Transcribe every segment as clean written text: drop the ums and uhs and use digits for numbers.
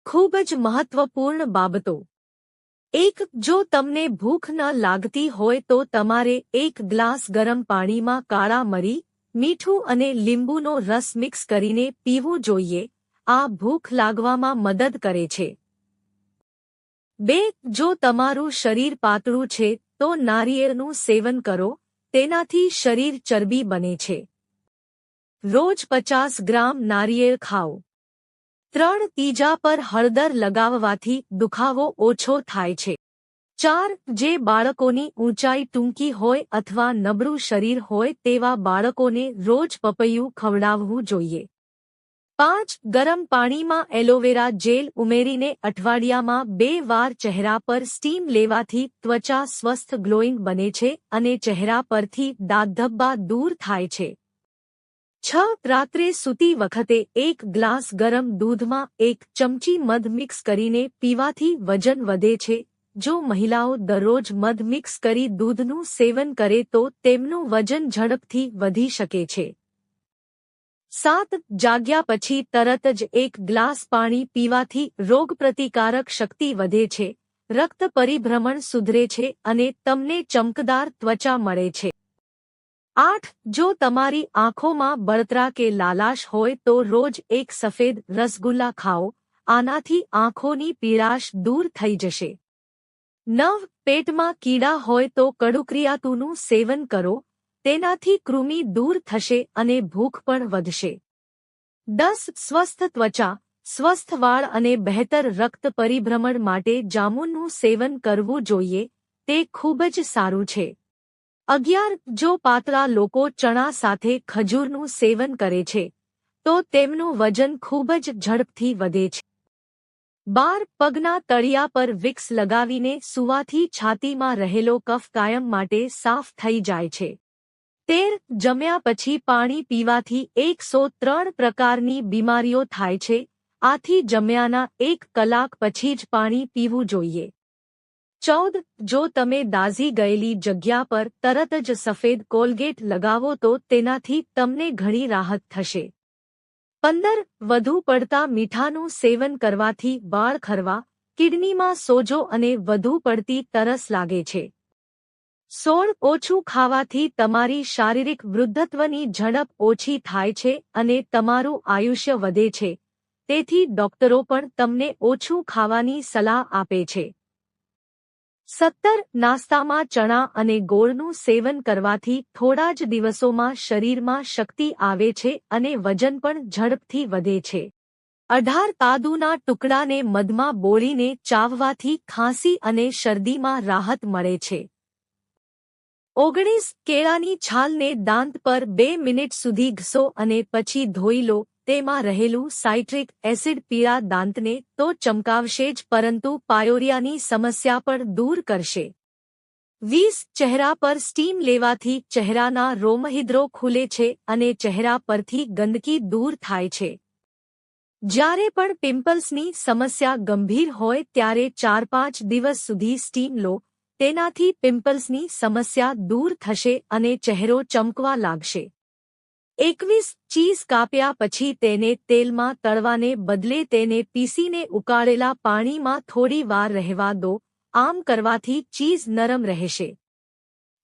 ખૂબ જ મહત્વપૂર્ણ બાબતો। 1. જો તમને ભૂખ ન લાગતી હોય તો તમારે 1 ગ્લાસ ગરમ પાણીમાં કાળા મરી, મીઠું અને લીંબુનો રસ મિક્સ કરીને પીવું જોઈએ। આ ભૂખ લાગવામાં મદદ કરે છે। 2. જો તમારું શરીર પાતળું છે તો નારિયેળનું સેવન કરો, તેનાથી શરીર ચરબી બને છે। રોજ 50 ગ્રામ નારિયેળ ખાઓ। 3. ઈજા પર હળદર લગાવવાથી દુખાવો ઓછો થાય છે। 4. જે બાળકોની ઊંચાઈ ટૂંકી હોય અથવા નબળું શરીર હોય તેવા બાળકોને રોજ પપૈયું ખવડાવવું જોઈએ। 5. ગરમ પાણીમાં એલોવેરા જેલ ઉમેરીને અઠવાડિયામાં 2 વાર ચહેરા પર સ્ટીમ લેવાથી ત્વચા સ્વસ્થ ગ્લોઈંગ બને છે અને ચહેરા પરથી દાગધબ્બા દૂર થાય છે। 6. રાત્રે સૂતી વખતે 1 ગ્લાસ ગરમ દૂધમાં 1 ચમચી મધ મિક્સ કરીને પીવાથી વજન વધે છે। જો મહિલાઓ દરરોજ મધ મિક્સ કરી દૂધનું સેવન કરે તો તેમનું વજન ઝડપથી વધી શકે છે। 7. જાગ્યા પછી તરત જ 1 ગ્લાસ પાણી પીવાથી રોગપ્રતિકારક શક્તિ વધે છે, રક્ત પરિભ્રમણ સુધરે છે અને તમને ચમકદાર ત્વચા મળે છે। 8. જો તમારી આંખોમાં બળતરા કે લાલાશ હોય તો રોજ 1 સફેદ રસગુલ્લા ખાઓ, આનાથી આંખોની પીળાશ દૂર થઈ જશે। 9. પેટમાં કીડા હોય તો કડુક્રિયાતુનું સેવન કરો, તેનાથી કૃમિ દૂર થશે અને ભૂખ પણ વધશે। 10. સ્વસ્થ ત્વચા, સ્વસ્થ વાળ અને બહેતર રક્ત પરિભ્રમણ માટે જામુનનું સેવન કરવું જોઈએ, તે ખૂબ જ સારું છે। 11. જો પાતળા લોકો ચણા સાથે ખજૂરનું સેવન કરે છે તો તેમનું વજન ખૂબ જ ઝડપથી વધે છે। 12. પગના તળિયા પર વિક્સ લગાવીને સૂવાથી છાતીમાં રહેલો કફ કાયમ માટે સાફ થઈ જાય છે। 13. જમ્યા પછી પાણી પીવાથી 103 પ્રકારની બીમારીઓ થાય છે, આથી જમ્યાના 1 કલાક પછી જ પાણી પીવું જોઈએ। 14. જો તમે દાઝી ગયેલી જગ્યા પર તરત જ સફેદ કોલગેટ લગાવો તો તેનાથી તમને ઘણી રાહત થશે। 15. વધુ પડતા મીઠાનું સેવન કરવાથી વાળ ખરવા, કિડનીમાં સોજો અને વધુ પડતી તરસ લાગે છે। 16. ઓછું ખાવાથી તમારી શારીરિક વૃદ્ધત્વની ઝડપ ઓછી થાય છે અને તમારું આયુષ્ય વધે છે, તેથી ડોક્ટરો પણ તમને ઓછું ખાવાની સલાહ આપે છે। 17. નાસ્તામાં ચણા અને ગોળનું સેવન કરવાથી થોડા જ દિવસોમાં શરીરમાં શક્તિ આવે છે અને વજન પણ ઝડપથી વધે છે। 18. કાદુના ટુકડાને મધમાં બોળીને ચાવવાથી ખાંસી અને શરદીમાં રાહત મળે છે। 19. કેળાની છાલને દાંત પર 2 મિનિટ સુધી ઘસો અને પછી ધોઈ લો, તેમાં રહેલું સાઇટ્રિક એસિડ પીળા દાંતને તો ચમકાવશે જ પરંતુ પાયોરિયાની સમસ્યા પણ દૂર કરશે। 20. ચહેરા પર સ્ટીમ લેવાથી ચહેરાના રોમહિદ્રો ખુલે છે અને ચહેરા પરથી ગંદકી દૂર થાય છે। જ્યારે પણ પિમ્પલ્સની સમસ્યા ગંભીર હોય ત્યારે 4-5 દિવસ સુધી સ્ટીમ લો, તેનાથી પિમ્પલ્સની સમસ્યા દૂર થશે અને ચહેરો ચમકવા લાગશે। 21. ચીઝ કાપ્યા પછી તેને તેલમાં તળવાને બદલે તેને પીસીને ઉકાળેલા પાણીમાં થોડી વાર રહેવા દો, આમ કરવાથી ચીઝ નરમ રહેશે।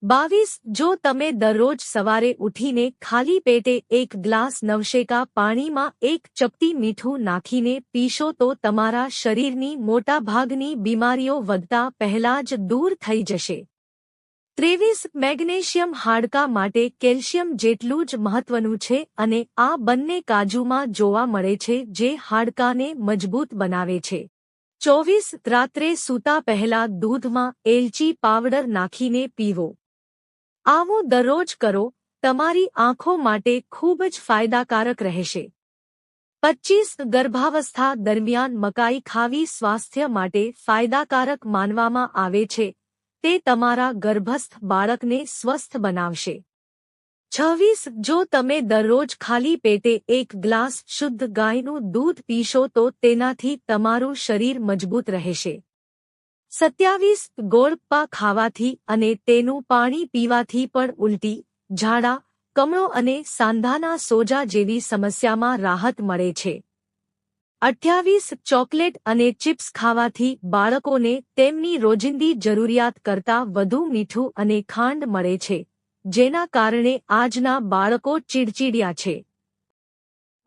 22. જો તમે દરરોજ સવારે ઉઠીને ખાલી પેટે 1 ગ્લાસ નવશેકા પાણીમાં 1 ચપટી મીઠું નાખીને પીશો તો તમારા શરીરની મોટાભાગની બીમારીઓ વધતા પહેલા જ દૂર થઈ જશે। 23. મેગ્નેશિયમ હાડકાં માટે કેલ્શિયમ જેટલું જ મહત્વનું છે અને આ બંને કાજુમાં જોવા મળે છે જે હાડકાંને મજબૂત બનાવે છે। 24. રાત્રે સૂતા પહેલા દૂધમાં એલચી પાવડર નાખીને પીવો। આવું દરરોજ કરો, તમારી આંખો માટે ખૂબ જ ફાયદાકારક રહેશે। 25. ગર્ભાવસ્થા દરમિયાન મકાઈ ખાવી સ્વાસ્થ્ય માટે ફાયદાકારક માનવામાં આવે છે, તે તમારા ગર્ભસ્થ બાળકને સ્વસ્થ બનાવશે। 26. જો તમે દરરોજ ખાલી પેટે 1 ગ્લાસ શુદ્ધ ગાયનું દૂધ પીશો તો તેનાથી તમારું શરીર મજબૂત રહેશે। 27. ગોળપા ખાવાથી અને તેનું પાણી પીવાથી પણ ઉલટી, ઝાડા, કમળો અને સાંધાના સોજા જેવી સમસ્યામાં રાહત મળે છે। 28 ચોકલેટ અને ચિપ્સ ખાવાથી બાળકોને તેમની રોજિંદી જરૂરિયાત કરતાં વધુ મીઠું અને ખાંડ મળે છે, જેના કારણે આજના બાળકો ચીડચીડિયા છે.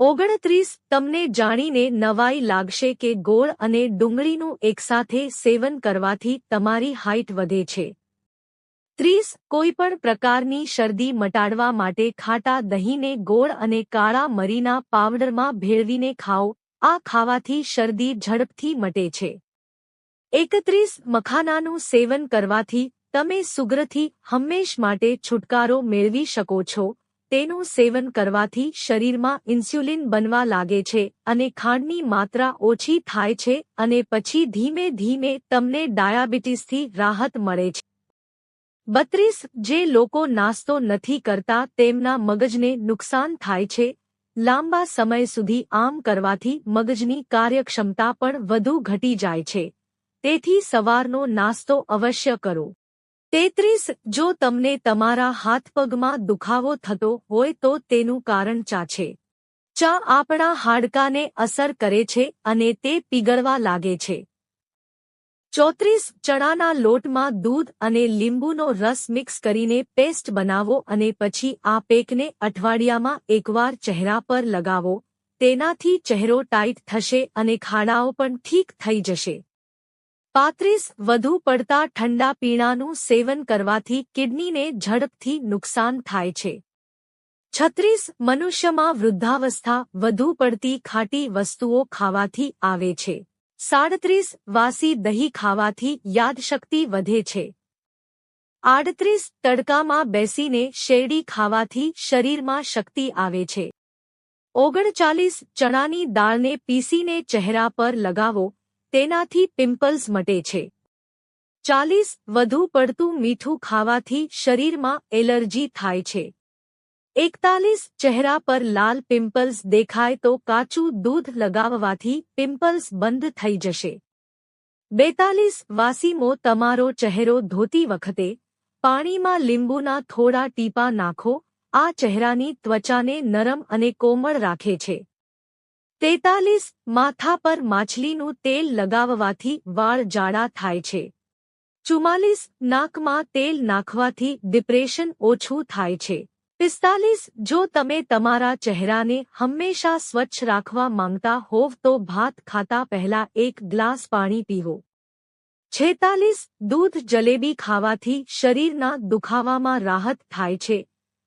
29 તમને જાણીને નવાઈ લાગશે કે ગોળ અને ડુંગળીનું એકસાથે સેવન કરવાથી તમારી હાઇટ વધે છે. 30 કોઈપણ પ્રકારની શરદી મટાડવા માટે ખાટા દહીંને ગોળ અને કાળા મરીના પાવડરમાં ભેળવીને ખાઓ. આ ખાવાથી શરદી ઝડપથી મટે છે. 31 મખાનાનું સેવન કરવાથી તમે સુગરથી હંમેશ માટે છુટકારો મેળવી શકો છો. તેનું સેવન કરવાથી શરીરમાં ઇન્સ્યુલિન બનવા લાગે છે અને ખાંડની માત્રા ઓછી થાય છે અને પછી ધીમે ધીમે તમને ડાયાબિટીસથી રાહત મળે છે. 32 જે લોકો નાસ્તો નથી કરતા તેમના મગજને નુકસાન થાય છે. લાંબા સમય સુધી આમ કરવાથી મગજની કાર્યક્ષમતા પણ વધુ ઘટી જાય છે. તેથી સવારનો નાસ્તો અવશ્ય કરો. 33 જો તમને તમારા હાથપગમાં દુખાવો થતો હોય તો તેનું કારણ ચા છે. ચા આપણા હાડકાને અસર કરે છે અને તે પીગળવા લાગે છે. 34 ચણાના લોટમાં દૂધ અને લીંબુનો રસ મિક્સ કરીને પેસ્ટ બનાવો અને પછી આ પેકને અઠવાડિયામાં એકવાર ચહેરા પર લગાવો. તેનાથી ચહેરો ટાઇટ થશે અને ખાડાઓ પણ ઠીક થઈ જશે. 35 વધુ પડતા ઠંડા પીણાનું સેવન કરવાથી કિડનીને ઝડપથી નુકસાન થાય છે. 36 મનુષ્યમાં વૃદ્ધાવસ્થા વધુ પડતી ખાટી વસ્તુઓ ખાવાથી આવે છે. 37 વાસી દહીં ખાવાથી યાદશક્તિ વધે છે. 38 તડકામાં બેસીને શેરડી ખાવાથી શરીરમાં શક્તિ આવે છે. 39 ચણાની દાળને પીસીને ચહેરા પર લગાવો, તેનાથી પિમ્પલ્સ મટે છે. 40 વધુ પડતું મીઠું ખાવાથી શરીરમાં એલર્જી થાય છે. 41 ચહેરા પર લાલ પિમ્પલ્સ દેખાય તો કાચું દૂધ લગાવવાથી પિમ્પલ્સ બંધ થઈ જશે. 42 વાસીમો તમારો ચહેરો ધોતી વખતે પાણીમાં લીંબુના થોડા ટીપા નાખો. આ ચહેરાની ત્વચાને નરમ અને કોમળ રાખે છે. 43 માથા પર માછલીનું તેલ લગાવવાથી વાળ જાડા થાય છે. 44 નાકમાં તેલ નાખવાથી ડિપ્રેશન ઓછું થાય છે. 45 જો તમે તમારા ચહેરાને હંમેશા સ્વચ્છ રાખવા માંગતા હોવ તો ભાત ખાતા પહેલા એક ગ્લાસ પાણી પીવો. 46 દૂધ જલેબી ખાવાથી શરીરના દુખાવામાં રાહત થાય છે.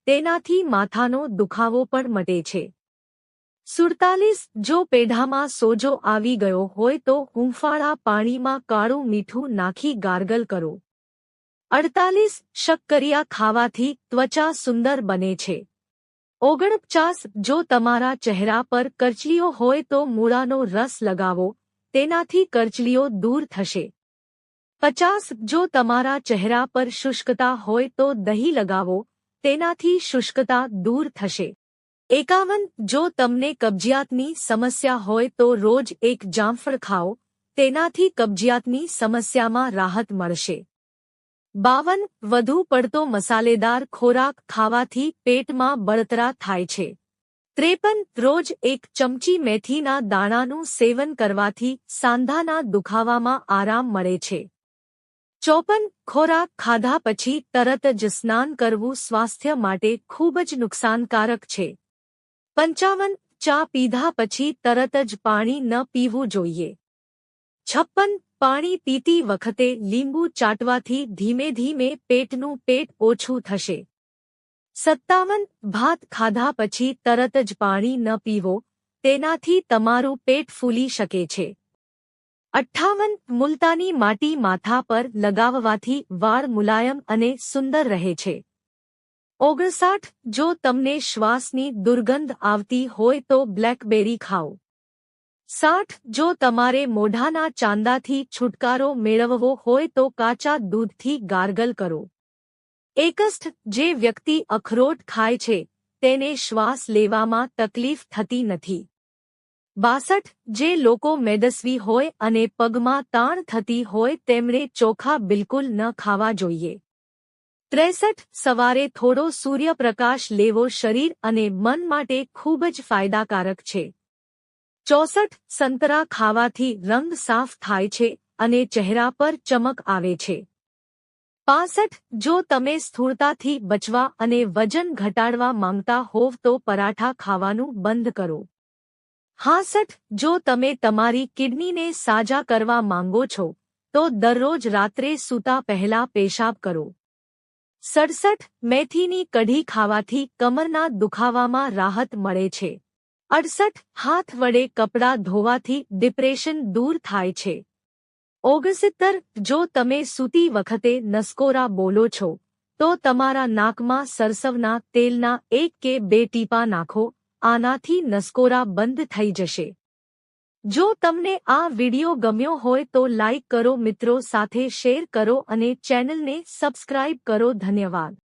તેનાથી માથાનો દુખાવો પણ મટે છે. 47 જો પેઢામાં સોજો આવી ગયો હોય તો હૂંફાળા પાણીમાં કાળું મીઠું નાખી ગાર્ગલ કરો. 48 શક્કરિયા ખાવાથી ત્વચા સુંદર બને છે. 49 જો તમારા ચહેરા પર કરચલીઓ હોય તો મૂળાનો રસ લગાવો, તેનાથી કરચલીઓ દૂર થશે. 50 જો તમારા ચહેરા પર શુષ્કતા હોય તો દહીં લગાવો, તેનાથી શુષ્કતા દૂર થશે. 51 જો તમને કબજિયાતની સમસ્યા હોય તો રોજ એક જામફળ ખાઓ, તેનાથી કબજિયાતની સમસ્યામાં રાહત મળશે. 52 વધુ પડતો મસાલેદાર ખોરાક ખાવાથી પેટમાં બળતરા થાય છે. 53 રોજ એક ચમચી મેથીના દાણાનું સેવન કરવાથી સાંધાના દુખાવામાં આરામ મળે છે. 54 ખોરાક ખાધા પછી તરત જ સ્નાન કરવું સ્વાસ્થ્ય માટે ખૂબ જ નુકસાનકારક છે. 55 ચા પીધા પછી તરત જ પાણી ન પીવું જોઈએ. 56 પાણી પીતી વખતે લીંબુ ચાટવાથી ધીમે ધીમે પેટનું પેટ ઓછું થશે. 57 ભાત ખાધા પછી તરત જ પાણી ન પીવો, તેનાથી તમારું પેટ ફૂલી શકે છે. 58 મુલતાની માટી માથા પર લગાવવાથી વાળ મુલાયમ અને સુંદર રહે છે. 59 જો તમને શ્વાસની દુર્ગંધ આવતી હોય તો બ્લેકબેરી ખાઓ. 60 જો તમારે મોઢાના ચાંદાથી છુટકારો મેળવવો હોય તો કાચા દૂધથી ગાર્ગલ કરો. 61 જે વ્યક્તિ અખરોટ ખાય છે તેને શ્વાસ લેવામાં તકલીફ થતી નથી. 62 જે લોકો મેદસ્વી હોય અને પગમાં તાણ થતી હોય તેમણે ચોખા બિલકુલ ન ખાવા જોઈએ. 63 સવારે થોડો સૂર્યપ્રકાશ લેવો શરીર અને મન માટે ખૂબ જ ફાયદાકારક છે. 64 સંતરા ખાવાથી રંગ સાફ થાય છે અને ચહેરા પર ચમક આવે છે. 65 જો તમે સ્થૂળતાથી બચવા અને વજન ઘટાડવા માંગતા હોવ તો પરાઠા ખાવાનું બંધ કરો. 66 જો તમે તમારી કિડનીને સાજા કરવા માંગો છો તો દરરોજ રાત્રે સૂતા પહેલા પેશાબ કરો. 67 મેથીની કઢી ખાવાથી કમરના દુખાવામાં રાહત મળે છે. 68 હાથ વડે કપડાં ધોવાથી ડિપ્રેશન દૂર થાય છે. 69 જો તમે સૂતી વખતે નસકોરા બોલો છો તો તમારા નાકમાં સરસવના તેલના 1 કે 2 ટીપાં નાખો, આનાથી નસકોરા બંધ થઈ જશે. જો તમને આ વિડિયો ગમ્યો હોય તો લાઇક કરો, મિત્રો સાથે શેર કરો અને ચેનલને સબસ્ક્રાઇબ કરો. ધન્યવાદ.